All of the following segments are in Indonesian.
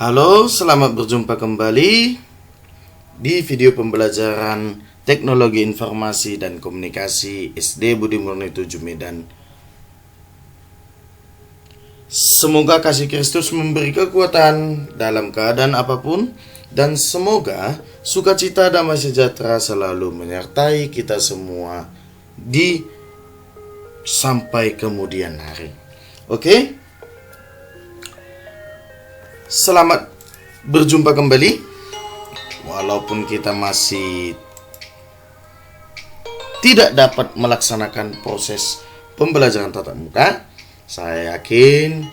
Halo, selamat berjumpa kembali di video pembelajaran Teknologi Informasi dan Komunikasi SD Budi Murni 7 Medan. Semoga kasih Kristus memberi kekuatan dalam keadaan apapun, dan semoga sukacita damai sejahtera selalu menyertai kita semua di sampai kemudian hari. Oke? Selamat berjumpa kembali. Walaupun kita masih tidak dapat melaksanakan proses pembelajaran tatap muka, saya yakin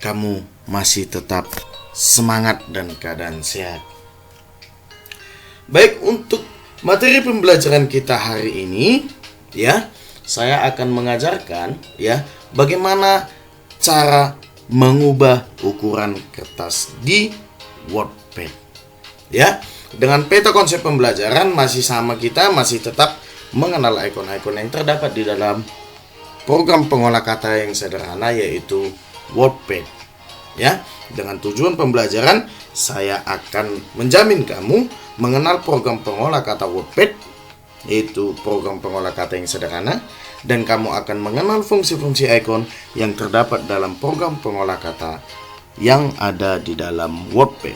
kamu masih tetap semangat dan keadaan sehat. Baik, untuk materi pembelajaran kita hari ini, saya akan mengajarkan bagaimana cara mengubah ukuran kertas di WordPad. Dengan peta konsep pembelajaran masih sama, kita masih tetap mengenal ikon-ikon yang terdapat di dalam program pengolah kata yang sederhana, yaitu WordPad. Dengan tujuan pembelajaran, saya akan menjamin kamu mengenal program pengolah kata WordPad, yaitu program pengolah kata yang sederhana, dan kamu akan mengenal fungsi-fungsi ikon yang terdapat dalam program pengolah kata yang ada di dalam WordPad.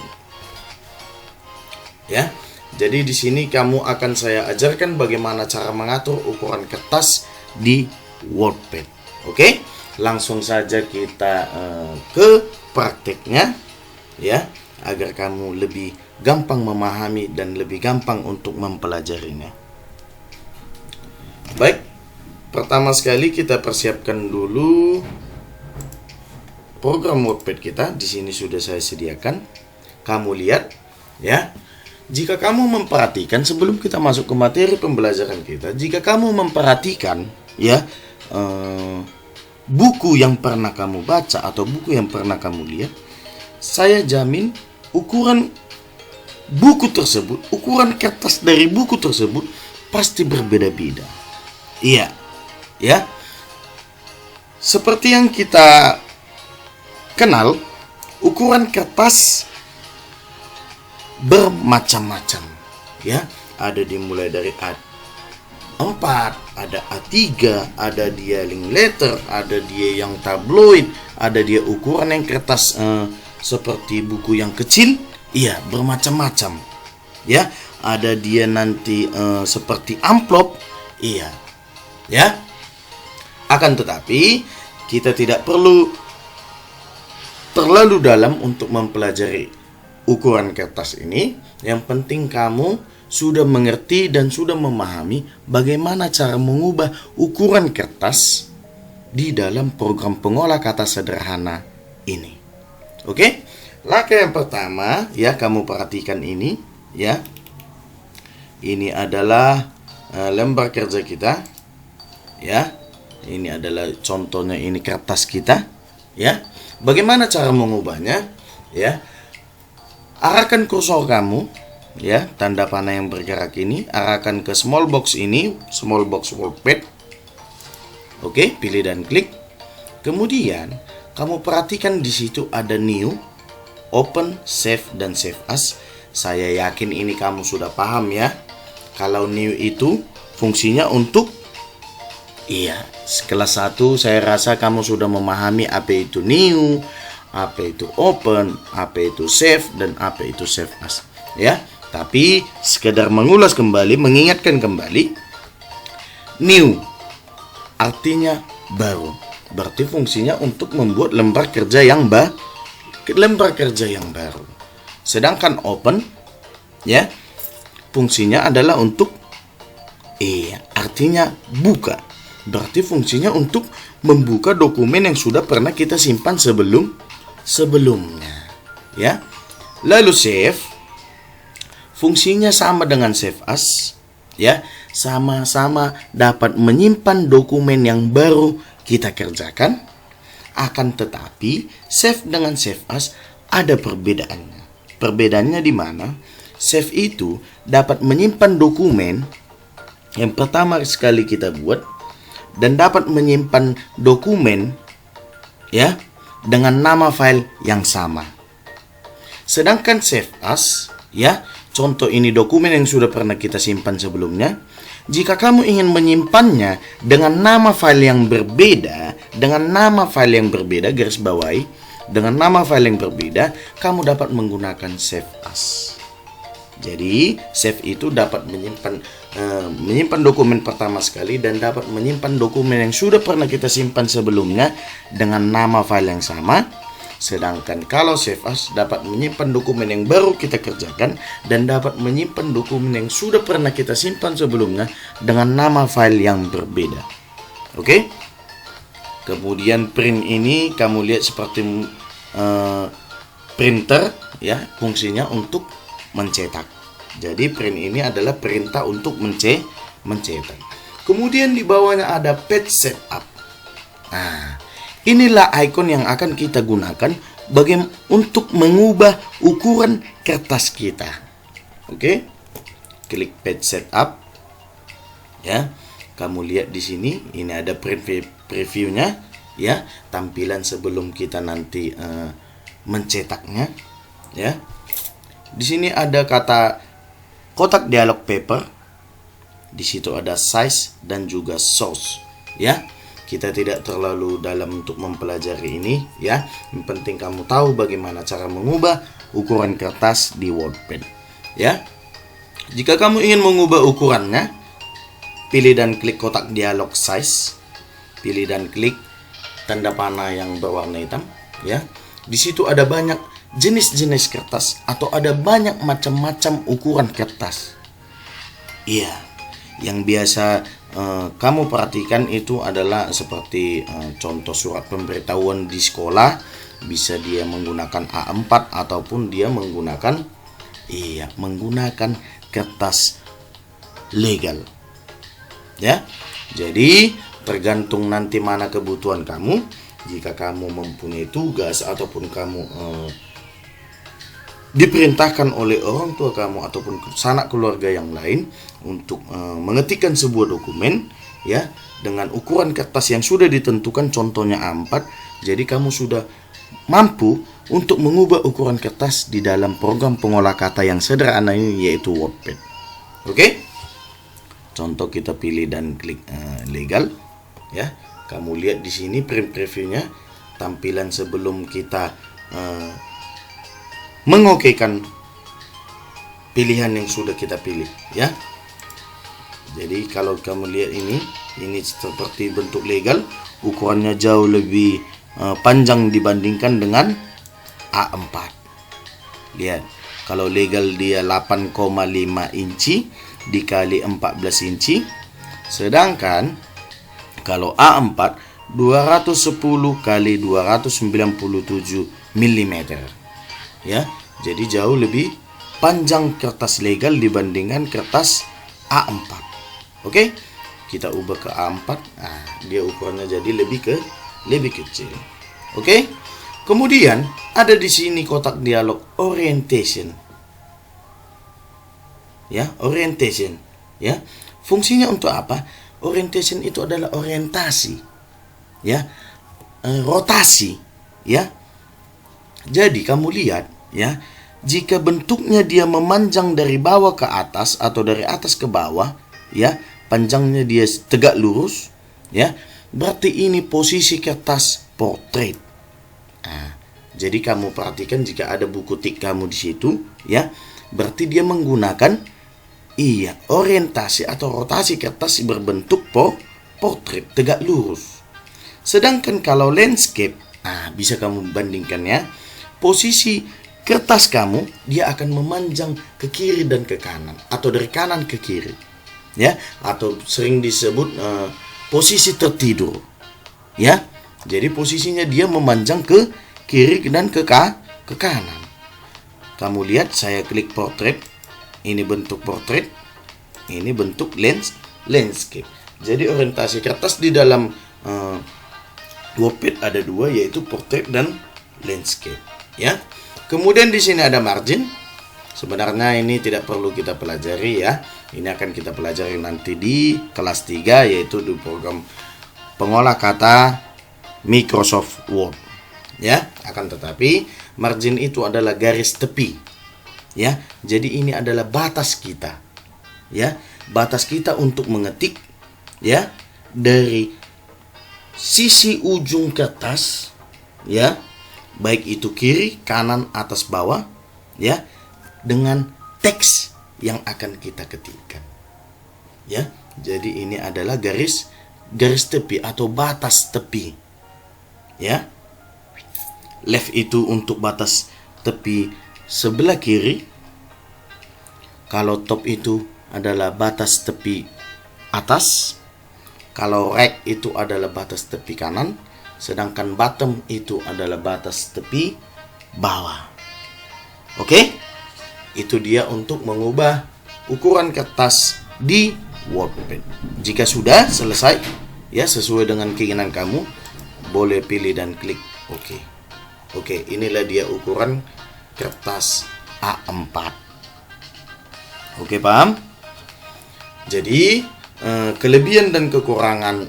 Jadi di sini kamu akan saya ajarkan bagaimana cara mengatur ukuran kertas di WordPad. Oke, langsung saja kita ke prakteknya, agar kamu lebih gampang memahami dan lebih gampang untuk mempelajarinya. Baik, pertama sekali kita persiapkan dulu program WordPad kita. Di sini sudah saya sediakan. Kamu lihat, Jika kamu memperhatikan, sebelum kita masuk ke materi pembelajaran kita, jika kamu memperhatikan, buku yang pernah kamu baca atau buku yang pernah kamu lihat, saya jamin ukuran buku tersebut, ukuran kertas dari buku tersebut pasti berbeda-beda. Seperti yang kita kenal, ukuran kertas bermacam-macam. Ada dimulai dari A4, ada A3, ada dia link letter, ada dia yang tabloid, ada dia ukuran yang kertas seperti buku yang kecil, bermacam-macam. Ada dia nanti seperti amplop, Akan tetapi kita tidak perlu terlalu dalam untuk mempelajari ukuran kertas ini. Yang penting kamu sudah mengerti dan sudah memahami bagaimana cara mengubah ukuran kertas di dalam program pengolah kata sederhana ini. Oke? Langkah yang pertama, kamu perhatikan ini, Ini adalah lembar kerja kita, Ini adalah contohnya, ini kertas kita, Bagaimana cara mengubahnya, Arahkan kursor kamu, tanda panah yang bergerak ini, arahkan ke small box ini, small box WordPad. Oke, pilih dan klik. Kemudian kamu perhatikan di situ ada new, open, save, dan save as. Saya yakin ini kamu sudah paham, kalau new itu fungsinya untuk kelas 1 saya rasa kamu sudah memahami apa itu new, apa itu open, apa itu save, dan apa itu save as. Tapi sekedar mengulas kembali, mengingatkan kembali, new artinya baru, berarti fungsinya untuk membuat lembar kerja yang baru. Sedangkan open, fungsinya adalah untuk artinya buka, berarti fungsinya untuk membuka dokumen yang sudah pernah kita simpan sebelumnya. Lalu save, fungsinya sama dengan save as, sama-sama dapat menyimpan dokumen yang baru kita kerjakan. Akan tetapi save dengan save as ada perbedaannya. Perbedaannya di mana? Save itu dapat menyimpan dokumen yang pertama sekali kita buat, dan dapat menyimpan dokumen dengan nama file yang sama. Sedangkan save as, ya, contoh ini dokumen yang sudah pernah kita simpan sebelumnya. Jika kamu ingin menyimpannya dengan nama file yang berbeda, garis bawahi, dengan nama file yang berbeda, kamu dapat menggunakan save as. Jadi, save itu dapat menyimpan dokumen pertama sekali dan dapat menyimpan dokumen yang sudah pernah kita simpan sebelumnya dengan nama file yang sama. Sedangkan kalau save as dapat menyimpan dokumen yang baru kita kerjakan dan dapat menyimpan dokumen yang sudah pernah kita simpan sebelumnya dengan nama file yang berbeda. Oke? Kemudian print ini kamu lihat seperti printer, ya, fungsinya untuk mencetak. Jadi print ini adalah perintah untuk mencetak. Kemudian di bawahnya ada page setup. Nah, inilah icon yang akan kita gunakan untuk mengubah ukuran kertas kita. Oke? Klik page setup. Ya. Kamu lihat di sini, ini ada previewnya, ya, tampilan sebelum kita nanti mencetaknya, ya. Di sini ada kata kotak dialog paper. Di situ ada size dan juga source, ya. Kita tidak terlalu dalam untuk mempelajari ini, ya. Yang penting kamu tahu bagaimana cara mengubah ukuran kertas di WordPad, ya. Jika kamu ingin mengubah ukurannya, pilih dan klik kotak dialog size. Pilih dan klik tanda panah yang berwarna hitam, ya. Di situ ada banyak jenis-jenis kertas atau ada banyak macam-macam ukuran kertas. Iya, yang biasa kamu perhatikan itu adalah seperti contoh surat pemberitahuan di sekolah, bisa dia menggunakan A4 ataupun dia menggunakan kertas legal. Ya. Jadi tergantung nanti mana kebutuhan kamu. Jika kamu mempunyai tugas ataupun kamu diperintahkan oleh orang tua kamu ataupun sanak keluarga yang lain untuk mengetikkan sebuah dokumen, ya, dengan ukuran kertas yang sudah ditentukan, contohnya A4, jadi kamu sudah mampu untuk mengubah ukuran kertas di dalam program pengolah kata yang sederhana ini, yaitu WordPad. Oke? Contoh kita pilih dan klik legal, ya. Kamu lihat di sini previewnya, tampilan sebelum kita mengokekan pilihan yang sudah kita pilih, ya. Jadi kalau kamu lihat ini seperti bentuk legal, ukurannya jauh lebih panjang dibandingkan dengan A4. Lihat, kalau legal dia 8,5 inci dikali 14 inci, sedangkan kalau A4 210 kali 297 mm. Ya, jadi jauh lebih panjang kertas legal dibandingkan kertas A4. Oke, kita ubah ke A4. Nah, dia ukurannya jadi lebih kecil. Oke. Kemudian ada di sini kotak dialog orientation. Ya, orientation. Ya, fungsinya untuk apa? Orientation itu adalah orientasi, ya, rotasi, ya. Jadi kamu lihat, ya, jika bentuknya dia memanjang dari bawah ke atas atau dari atas ke bawah, ya, panjangnya dia tegak lurus, ya, berarti ini posisi kertas portrait. Nah, jadi kamu perhatikan jika ada buku tik kamu di situ, ya, berarti dia menggunakan orientasi atau rotasi kertas berbentuk portrait tegak lurus. Sedangkan kalau landscape, bisa kamu bandingkan, ya. Posisi kertas kamu dia akan memanjang ke kiri dan ke kanan atau dari kanan ke kiri, ya, atau sering disebut posisi tertidur, ya. Jadi posisinya dia memanjang ke kiri dan ke kanan. Kamu lihat, saya klik portrait. Ini bentuk portrait, ini bentuk landscape. Jadi orientasi kertas di dalam WordPad ada dua, yaitu portrait dan landscape, ya. Kemudian di sini ada margin. Sebenarnya ini tidak perlu kita pelajari, ya. Ini akan kita pelajari nanti di kelas 3, yaitu di program pengolah kata Microsoft Word. Ya, akan tetapi margin itu adalah garis tepi. Ya, jadi ini adalah batas kita. Ya, batas kita untuk mengetik ya dari sisi ujung kertas ya, baik itu kiri, kanan, atas, bawah ya, dengan teks yang akan kita ketikkan. Ya, jadi ini adalah garis tepi atau batas tepi. Ya. Left itu untuk batas tepi sebelah kiri. Kalau top itu adalah batas tepi atas. Kalau right itu adalah batas tepi kanan. Sedangkan bottom itu adalah batas tepi bawah. Oke? Itu dia untuk mengubah ukuran kertas di WordPad. Jika sudah selesai ya sesuai dengan keinginan kamu, boleh pilih dan klik OK. Oke, inilah dia ukuran kertas A4. Oke, paham? Jadi kelebihan dan kekurangan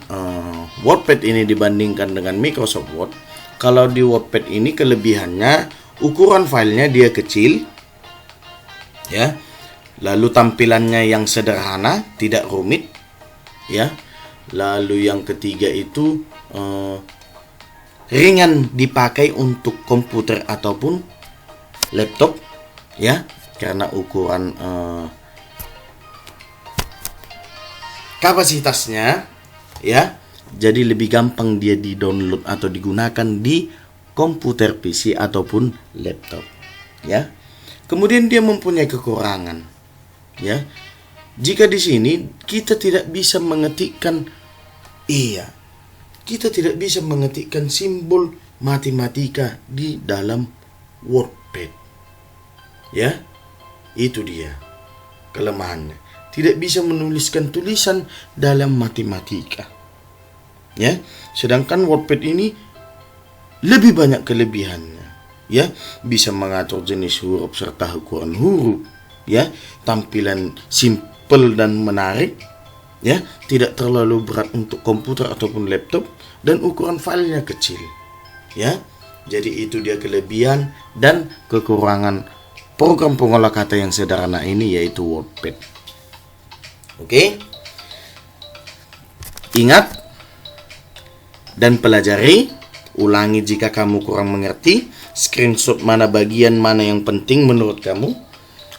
WordPad ini dibandingkan dengan Microsoft Word. Kalau di WordPad ini kelebihannya ukuran filenya dia kecil ya. Lalu tampilannya yang sederhana, tidak rumit ya. Lalu yang ketiga itu ringan dipakai untuk komputer ataupun laptop ya, karena ukuran kapasitasnya ya. Jadi lebih gampang dia di-download atau digunakan di komputer PC ataupun laptop ya. Kemudian dia mempunyai kekurangan ya. Jika di sini kita tidak bisa mengetikkan kita tidak bisa mengetikkan simbol matematika di dalam WordPad. Ya. Itu dia kelemahannya. Tidak bisa menuliskan tulisan dalam matematika. Ya. Sedangkan WordPad ini lebih banyak kelebihannya. Ya, bisa mengatur jenis huruf serta ukuran huruf. Ya, tampilan simple dan menarik. Ya, tidak terlalu berat untuk komputer ataupun laptop, dan ukuran filenya kecil. Ya, jadi itu dia kelebihan dan kekurangan program pengolah kata yang sederhana ini, yaitu WordPad. Oke, ingat dan pelajari, ulangi jika kamu kurang mengerti, screenshot mana bagian mana yang penting menurut kamu.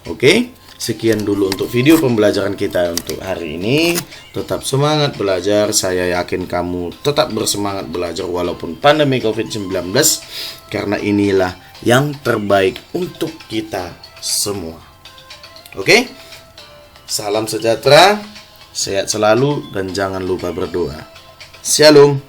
Oke, sekian dulu untuk video pembelajaran kita untuk hari ini. Tetap semangat belajar. Saya yakin kamu tetap bersemangat belajar walaupun pandemi COVID-19, karena inilah yang terbaik untuk kita semua. Oke, salam sejahtera, sehat selalu, dan jangan lupa berdoa. Shalom.